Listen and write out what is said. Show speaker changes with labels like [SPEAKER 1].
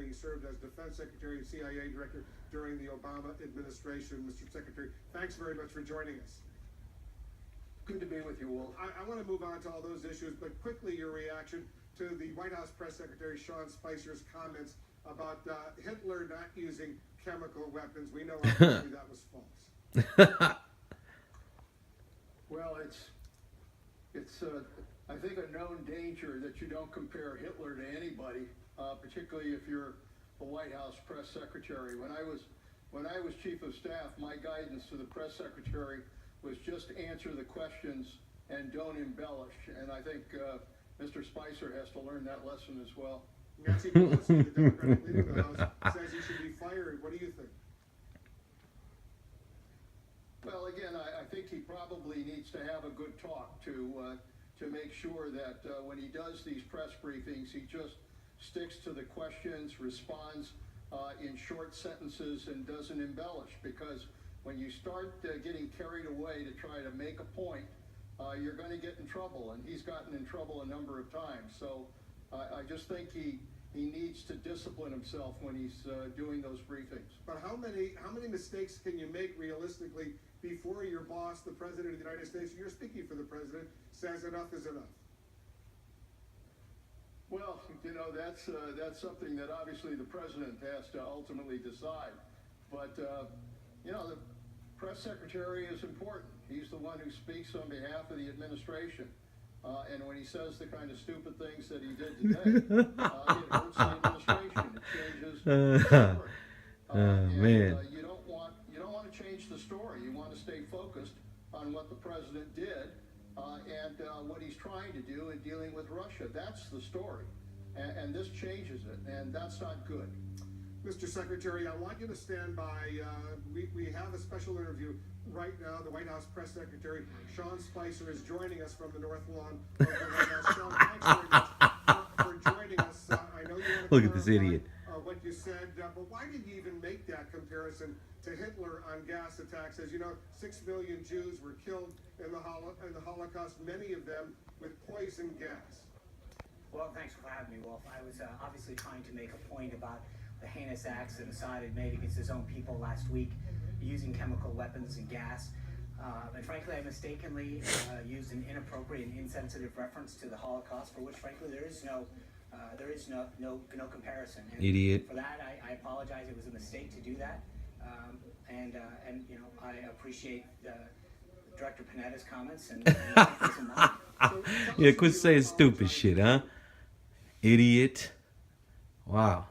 [SPEAKER 1] he served as Defense Secretary and CIA Director during the Obama administration. Mr. Secretary, thanks very much for joining us.
[SPEAKER 2] Good to be with you, Wolf.
[SPEAKER 1] I want to move on to all those issues, but quickly your reaction to the White House Press Secretary Sean Spicer's comments about Hitler not using chemical weapons. We know obviously that was false.
[SPEAKER 2] Well, it's I think a known danger that you don't compare Hitler to anybody, particularly if you're the White House Press Secretary. When I was Chief of Staff, my guidance to the Press Secretary was just answer the questions and don't embellish. And I think Mr. Spicer has to learn that lesson as well.
[SPEAKER 1] Nancy Pelosi, the Democratic leader of the House, says he should be fired. What do you think?
[SPEAKER 2] Well, again, I think he probably needs to have a good talk to make sure that when he does these press briefings, he just sticks to the questions, responds in short sentences, and doesn't embellish. Because when you start getting carried away to try to make a point, you're going to get in trouble, and he's gotten in trouble a number of times. So I just think he needs to discipline himself when he's doing those briefings.
[SPEAKER 1] But how many mistakes can you make realistically before your boss, the President of the United States, you're speaking for the President, says enough is enough?
[SPEAKER 2] Well, you know, that's something that obviously the President has to ultimately decide. But, you know, the press secretary is important. He's the one who speaks on behalf of the administration. And when he says the kind of stupid things that he did today, it hurts the administration. It changes the story.
[SPEAKER 3] Man.
[SPEAKER 2] You don't want to change the story. You want to stay focused on what the president did and what he's trying to do in dealing with Russia. That's the story. And this changes it, and that's not good.
[SPEAKER 1] Mr. Secretary, I want you to stand by. We have a special interview right now. The White House Press Secretary, Sean Spicer, is joining us from the North Lawn of the White House. Sean, thanks very much for joining us. I know you want to
[SPEAKER 3] Look at this idiot.
[SPEAKER 1] What you said, but why did you even make that comparison to Hitler on gas attacks? As you know, 6 million Jews were killed in the Holocaust, many of them with poison gas.
[SPEAKER 4] Well, thanks for having me, Wolf. I was obviously trying to make a point about the heinous acts that Assad had made against his own people last week, using chemical weapons and gas. And frankly, I mistakenly used an inappropriate and insensitive reference to the Holocaust, for which, frankly, there is no comparison. And
[SPEAKER 3] Idiot.
[SPEAKER 4] For that, I apologize. It was a mistake to do that. And you know, I appreciate Director Panetta's comments and keep this in mind.
[SPEAKER 3] Yeah, quit saying stupid shit, huh? Idiot. Wow.